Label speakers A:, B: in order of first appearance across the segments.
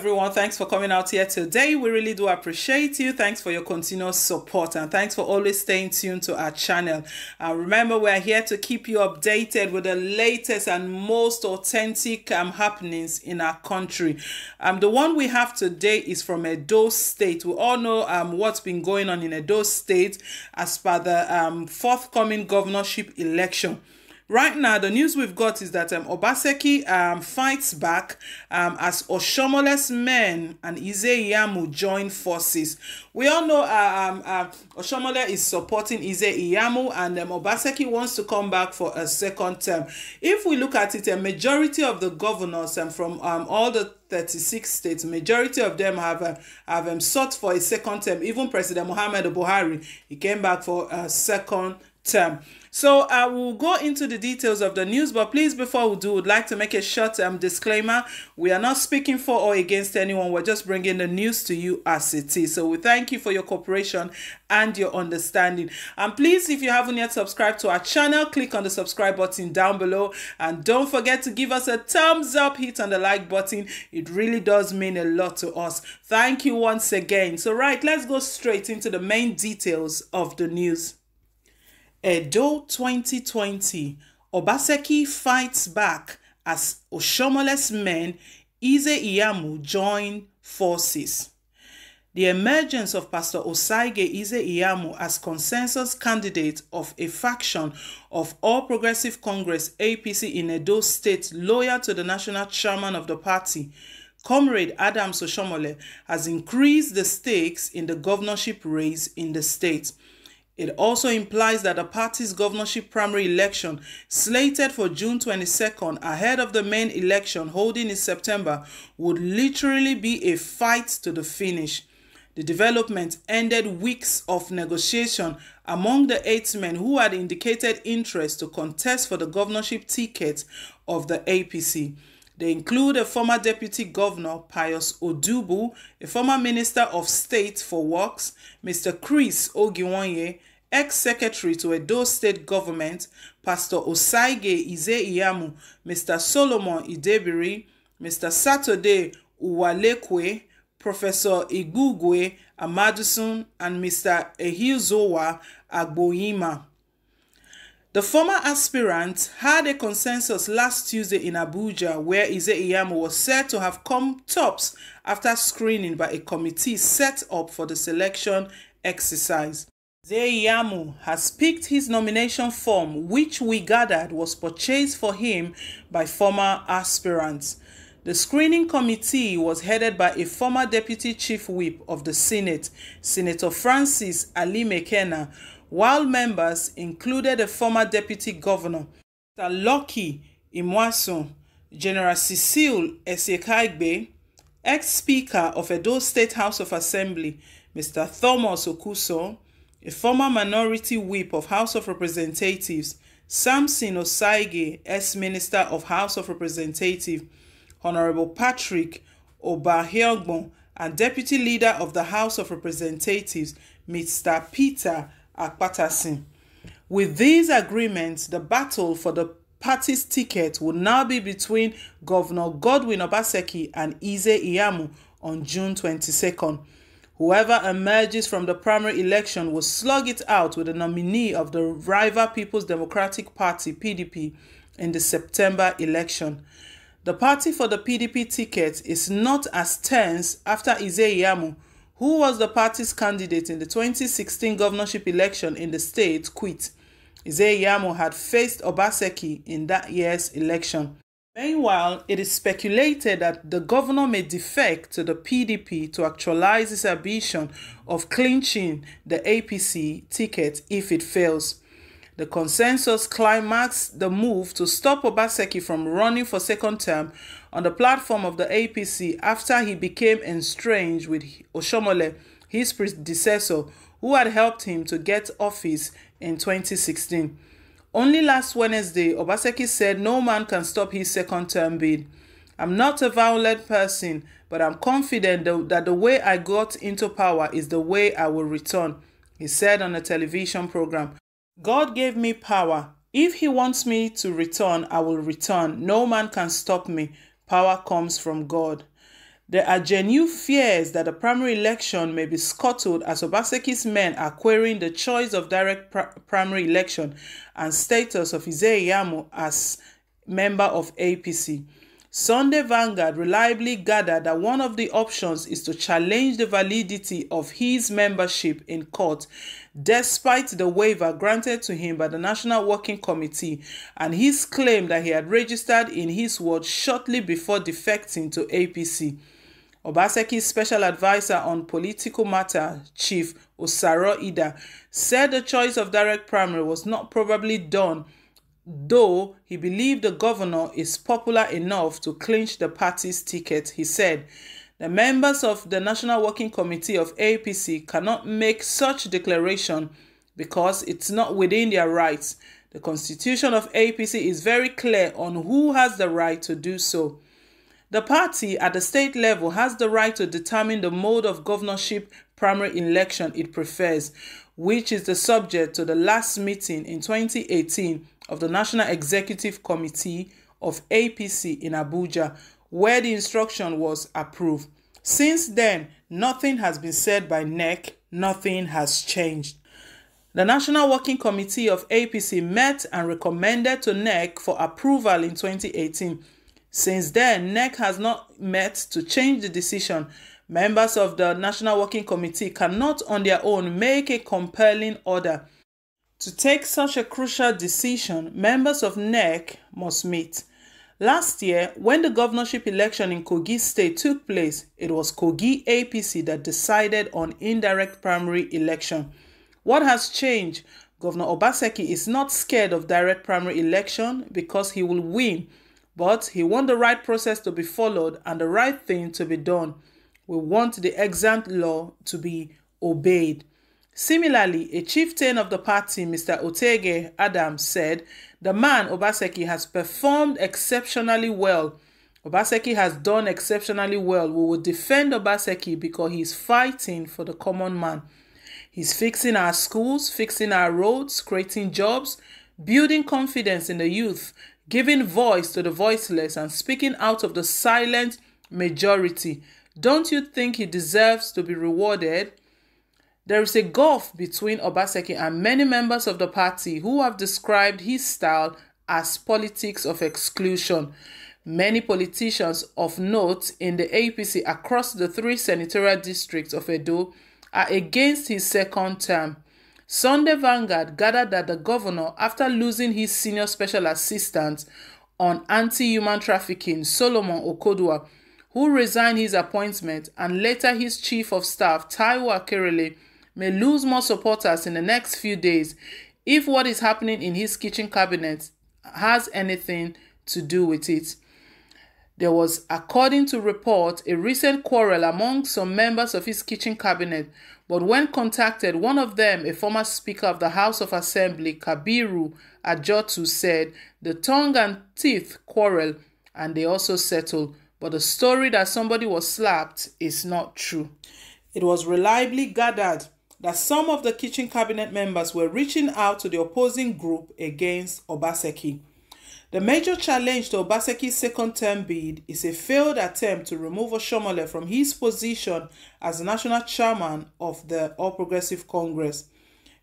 A: everyone. Thanks for coming out here today. We really do appreciate you. Thanks for your continuous support and thanks for always staying tuned to our channel. Remember, we're here to keep you updated with the latest and most authentic happenings in our country. The one we have today is from Edo State. We all know what's been going on in Edo State as per the forthcoming governorship election. Right now, the news we've got is that Obaseki fights back as Oshomole's men and Ize Iyamu join forces. We all know Oshomole is supporting Ize Iyamu and Obaseki wants to come back for a second term. If we look at it, a majority of the governors from all the 36 states, majority of them have sought for a second term. Even President Muhammadu Buhari, he came back for a second term. So I will go into the details of the news, but please, before we do, would like to make a short disclaimer. We are not speaking for or against anyone. We're just bringing the news to you as it is. So we thank you for your cooperation and your understanding. And please, if you haven't yet subscribed to our channel, click on the subscribe button down below. And don't forget to give us a thumbs up, hit on the like button. It really does mean a lot to us. Thank you once again. So right, let's go straight into the main details of the news. Edo 2020, Obaseki fights back as Oshomole's men, Ize Iyamu, join forces. The emergence of Pastor Osaige Ize Iyamu as consensus candidate of a faction of All Progressive Congress APC in Edo State loyal to the national chairman of the party, Comrade Adams Oshomole, has increased the stakes in the governorship race in the state. It also implies that the party's governorship primary election, slated for June 22nd ahead of the main election holding in September, would literally be a fight to the finish. The development ended weeks of negotiation among the 8 men who had indicated interest to contest for the governorship ticket of the APC. They include a former Deputy Governor, Pius Odubu, a former Minister of State for Works, Mr. Chris Ogiwonye, ex-secretary to Edo State Government, Pastor Osaige Ize Iyamu, Mr. Solomon Idebiri, Mr. Saturday Uwalekwe, Professor Igugwe Amadusun, and Mr. Ehizowa Agboyima. The former aspirant had a consensus last Tuesday in Abuja, where Ize Iyamu was said to have come tops after screening by a committee set up for the selection exercise. Ize Iyamu has picked his nomination form, which we gathered was purchased for him by former aspirants. The screening committee was headed by a former Deputy Chief Whip of the Senate, Senator Francis Ali Mekena, while members included a former Deputy Governor, Mr. Lucky Imwasun, General Cecile Esiekaigbe, ex-Speaker of Edo State House of Assembly, Mr. Thomas Okuso, a former Minority Whip of House of Representatives, Samson Osaige, ex-Minister of House of Representatives, Honorable Patrick Obaheogbon, and Deputy Leader of the House of Representatives, Mr. Peter Akpatasin. With these agreements, the battle for the party's ticket will now be between Governor Godwin Obaseki and Ize Iyamu on June 22nd. Whoever emerges from the primary election will slug it out with the nominee of the rival People's Democratic Party, PDP, in the September election. The party for the PDP ticket is not as tense after Ize Iyamu, who was the party's candidate in the 2016 governorship election in the state, quit. Ize Iyamu had faced Obaseki in that year's election. Meanwhile, it is speculated that the governor may defect to the PDP to actualize his ambition of clinching the APC ticket if it fails. The consensus climaxed the move to stop Obaseki from running for second term on the platform of the APC after he became estranged with Oshomole, his predecessor, who had helped him to get office in 2016. Only last Wednesday, Obaseki said no man can stop his second term bid. I'm not a violent person, but I'm confident that the way I got into power is the way I will return, he said on a television program. God gave me power. If he wants me to return, I will return. No man can stop me. Power comes from God. There are genuine fears that the primary election may be scuttled as Obaseki's men are querying the choice of direct primary election and status of Ize-Iyamu as member of APC. Sunday Vanguard reliably gathered that one of the options is to challenge the validity of his membership in court, despite the waiver granted to him by the National Working Committee and his claim that he had registered in his ward shortly before defecting to APC. Obaseki's special advisor on political matters, Chief Osaro Ida, said the choice of direct primary was not probably done, though he believed the governor is popular enough to clinch the party's ticket. He said, "The members of the National Working Committee of APC cannot make such declaration because it's not within their rights. The constitution of APC is very clear on who has the right to do so. The party at the state level has the right to determine the mode of governorship primary election it prefers, which is the subject to the last meeting in 2018 of the National Executive Committee of APC in Abuja, where the instruction was approved. Since then, nothing has been said by NEC, nothing has changed." The National Working Committee of APC met and recommended to NEC for approval in 2018. Since then, NEC has not met to change the decision. Members of the National Working Committee cannot on their own make a compelling order. To take such a crucial decision, members of NEC must meet. Last year, when the governorship election in Kogi State took place, it was Kogi APC that decided on indirect primary election. What has changed? Governor Obaseki is not scared of direct primary election because he will win, but he wants the right process to be followed and the right thing to be done. We want the extant law to be obeyed. Similarly, a chieftain of the party, Mr. Otege Adams, said, "The man Obaseki has performed exceptionally well. Obaseki has done exceptionally well. We will defend Obaseki because he is fighting for the common man. He's fixing our schools, fixing our roads, creating jobs, building confidence in the youth, giving voice to the voiceless and speaking out of the silent majority. Don't you think he deserves to be rewarded?" There is a gulf between Obaseki and many members of the party who have described his style as politics of exclusion. Many politicians of note in the APC across the 3 senatorial districts of Edo are against his second term. Sunday Vanguard gathered that the governor, after losing his senior special assistant on anti-human trafficking, Solomon Okodua, who resigned his appointment, and later his chief of staff, Taiwo Akerele, may lose more supporters in the next few days if what is happening in his kitchen cabinet has anything to do with it. There was, according to report, a recent quarrel among some members of his kitchen cabinet, but when contacted, one of them, a former Speaker of the House of Assembly, Kabiru Ajotu, said the tongue and teeth quarrel and they also settled, but the story that somebody was slapped is not true. It was reliably gathered that some of the kitchen cabinet members were reaching out to the opposing group against Obaseki. The major challenge to Obaseki's second-term bid is a failed attempt to remove Oshomole from his position as the national chairman of the All Progressive Congress.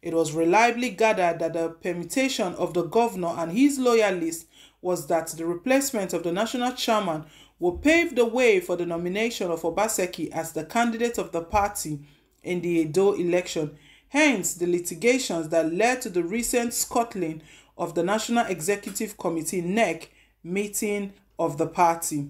A: It was reliably gathered that the permutation of the governor and his loyalists was that the replacement of the national chairman will pave the way for the nomination of Obaseki as the candidate of the party in the Edo election. Hence, the litigations that led to the recent scuttling of the National Executive Committee (NEC) meeting of the party.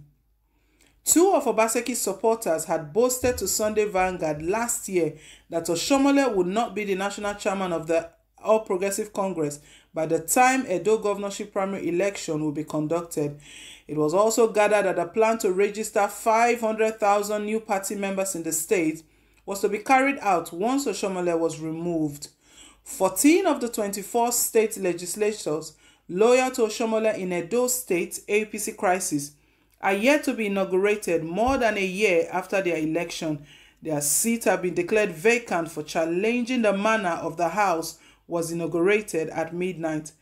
A: 2 of Obaseki's supporters had boasted to Sunday Vanguard last year that Oshomole would not be the national chairman of the All Progressive Congress by the time Edo governorship primary election will be conducted. It was also gathered that the plan to register 500,000 new party members in the state was to be carried out once Oshomole was removed. 14 of the 24 state legislators loyal to Oshomole in Edo State APC crisis are yet to be inaugurated more than a year after their election. Their seats have been declared vacant for challenging the manner of the House was inaugurated at midnight.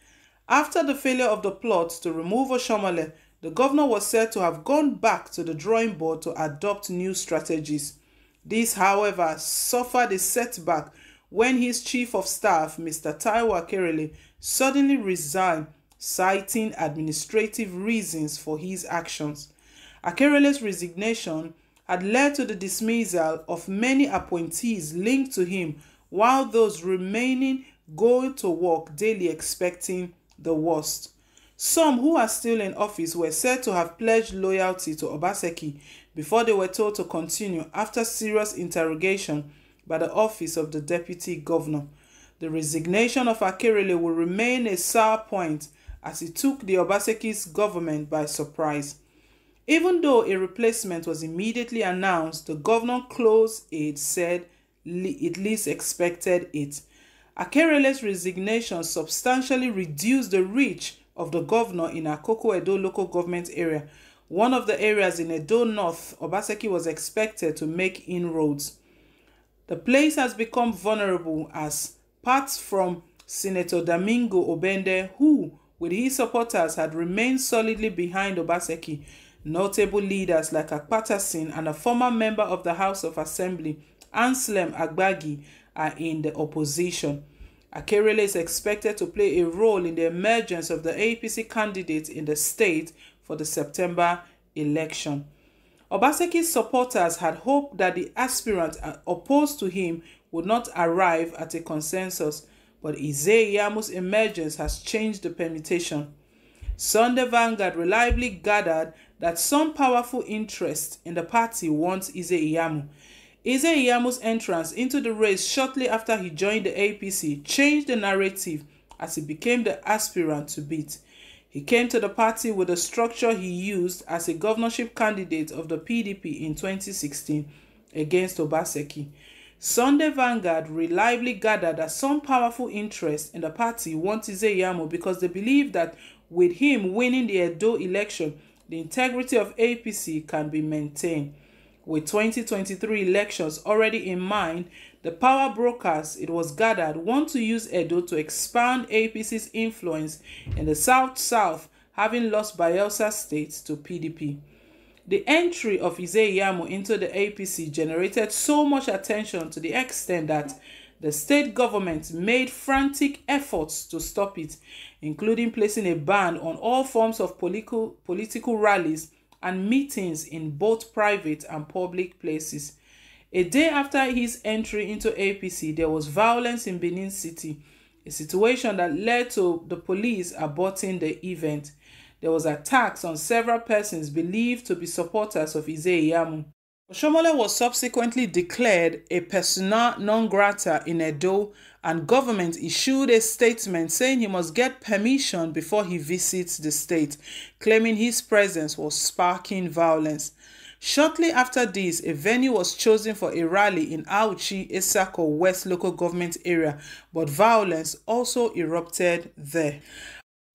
A: After the failure of the plot to remove Oshomole, the governor was said to have gone back to the drawing board to adopt new strategies. This, however, suffered a setback when his chief of staff, Mr. Taiwo Akerele, suddenly resigned, citing administrative reasons for his actions. Akerele's resignation had led to the dismissal of many appointees linked to him, while those remaining go to work daily expecting the worst. Some who are still in office were said to have pledged loyalty to Obaseki before they were told to continue after serious interrogation by the office of the deputy governor. The resignation of Akerele will remain a sour point as it took the Obaseki's government by surprise. Even though a replacement was immediately announced, the governor close aide said it least expected it. Akerele's resignation substantially reduced the reach of the governor in Akoko Edo local government area, one of the areas in Edo North Obaseki was expected to make inroads. The place has become vulnerable as parts from Senator Domingo Obende, who, with his supporters, had remained solidly behind Obaseki. Notable leaders like Akpatasin and a former member of the House of Assembly, Anselm Agbagi, are in the opposition. Akerele is expected to play a role in the emergence of the APC candidate in the state for the September election. Obaseki's supporters had hoped that the aspirant opposed to him would not arrive at a consensus, but Eze Iyamu's emergence has changed the permutation. Sunday Vanguard reliably gathered that some powerful interest in the party wants Eze Iyamu. Eze Iyamu's entrance into the race shortly after he joined the APC changed the narrative as he became the aspirant to beat. He came to the party with the structure he used as a governorship candidate of the PDP in 2016 against Obaseki. Sunday Vanguard reliably gathered that some powerful interest in the party want Eze Iyamu because they believe that with him winning the Edo election, the integrity of APC can be maintained. With 2023 elections already in mind, the power brokers, it was gathered, want to use Edo to expand APC's influence in the South-South, having lost Bayelsa State to PDP. The entry of Eze Iyamu into the APC generated so much attention to the extent that the state government made frantic efforts to stop it, including placing a ban on all forms of political rallies and meetings in both private and public places. A day after his entry into APC, there was violence in Benin City, a situation that led to the police aborting the event. There was attacks on several persons believed to be supporters of Eze Iyamu. Oshomole was subsequently declared a persona non grata in Edo, and government issued a statement saying he must get permission before he visits the state, claiming his presence was sparking violence. Shortly after this, a venue was chosen for a rally in Auchi, Esako West local government area, but violence also erupted there.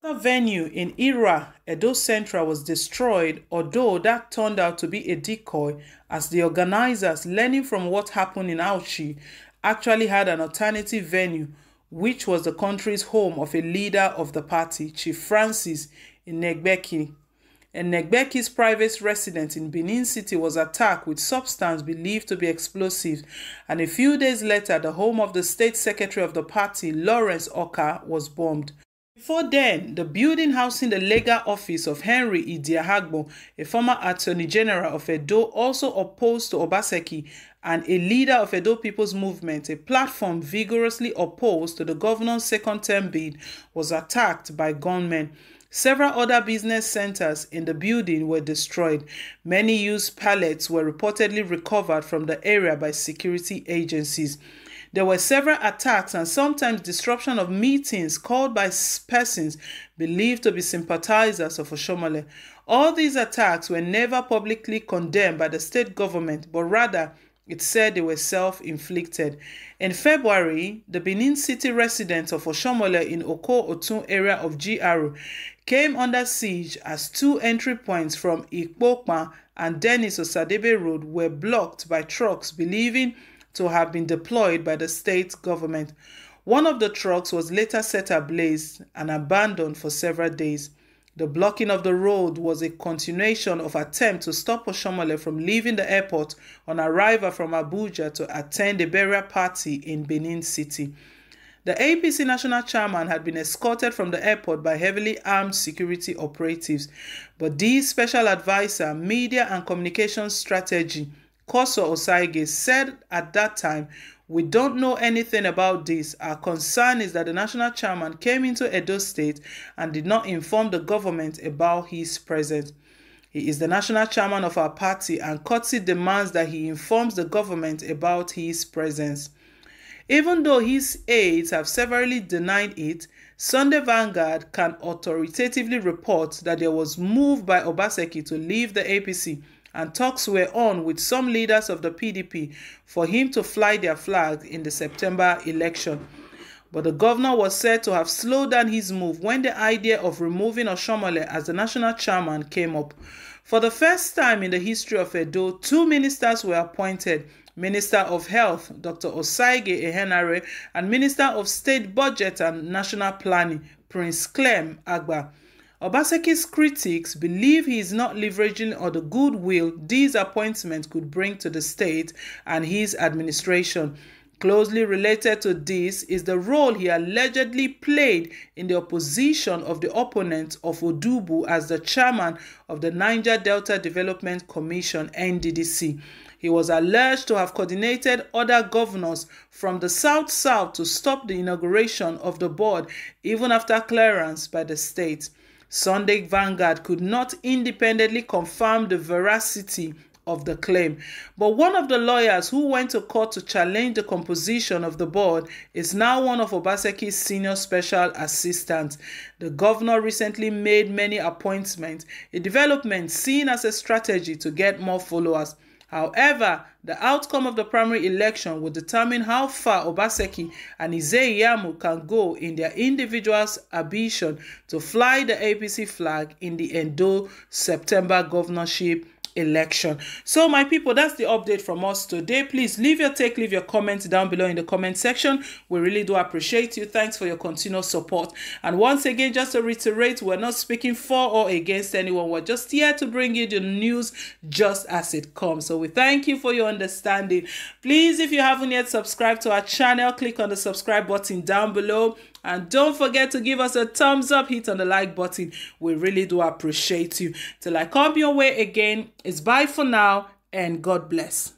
A: The venue in Ira, Edo Central, was destroyed, although that turned out to be a decoy, as the organizers, learning from what happened in Auchi, actually had an alternative venue, which was the country's home of a leader of the party, Chief Francis Nnegbeki. Nnegbeki's private residence in Benin City was attacked with substance believed to be explosive, and a few days later, the home of the state secretary of the party, Lawrence Oka, was bombed. Before then, the building housing the legal office of Henry Idiahagbo, a former Attorney General of Edo, also opposed to Obaseki, and a leader of Edo People's Movement, a platform vigorously opposed to the governor's second-term bid, was attacked by gunmen. Several other business centers in the building were destroyed. Many used pallets were reportedly recovered from the area by security agencies. There were several attacks and sometimes disruption of meetings called by persons believed to be sympathizers of Oshomole. All these attacks were never publicly condemned by the state government, but rather it said they were self-inflicted. In February, the Benin City residents of Oshomole in Oko Otun area of GR came under siege as two entry points from Ikpokpa and Dennis Osadebe Road were blocked by trucks believing to have been deployed by the state government. One of the trucks was later set ablaze and abandoned for several days. The blocking of the road was a continuation of attempt to stop Oshiomhole from leaving the airport on arrival from Abuja to attend a burial party in Benin City. The APC national chairman had been escorted from the airport by heavily armed security operatives, but the special advisor, media and communications strategy, Koso Osaige, said at that time, "We don't know anything about this. Our concern is that the national chairman came into Edo State and did not inform the government about his presence. He is the national chairman of our party and courtesy demands that he informs the government about his presence." Even though his aides have severally denied it, Sunday Vanguard can authoritatively report that there was move by Obaseki to leave the APC and talks were on with some leaders of the PDP for him to fly their flag in the September election. But the governor was said to have slowed down his move when the idea of removing Oshiomhole as the national chairman came up. For the first time in the history of Edo, 2 ministers were appointed: Minister of Health, Dr. Osaige Ehenare, and Minister of State Budget and National Planning, Prince Clem Agba. Obaseki's critics believe he is not leveraging on the goodwill these appointments could bring to the state and his administration. Closely related to this is the role he allegedly played in the opposition of the opponent of Odubu as the chairman of the Niger Delta Development Commission, NDDC. He was alleged to have coordinated other governors from the South to stop the inauguration of the board even after clearance by the state. Sunday Vanguard could not independently confirm the veracity of the claim, but one of the lawyers who went to court to challenge the composition of the board is now one of Obaseki's senior special assistants. The governor recently made many appointments, a development seen as a strategy to get more followers. However, the outcome of the primary election will determine how far Obaseki and Ize-Iyamu can go in their individuals' ambition to fly the APC flag in the Edo September governorship election. So my people, that's the update from us today. Please leave your take, leave your comments down below in the comment section. We really do appreciate you. Thanks for your continued support. And once again, just to reiterate, we're not speaking for or against anyone. We're just here to bring you the news just as it comes. So we thank you for your understanding. Please, if you haven't yet subscribed to our channel, click on the subscribe button down below. And don't forget to give us a thumbs up, hit on the like button. We really do appreciate you. Till I come your way again, it's bye for now and God bless.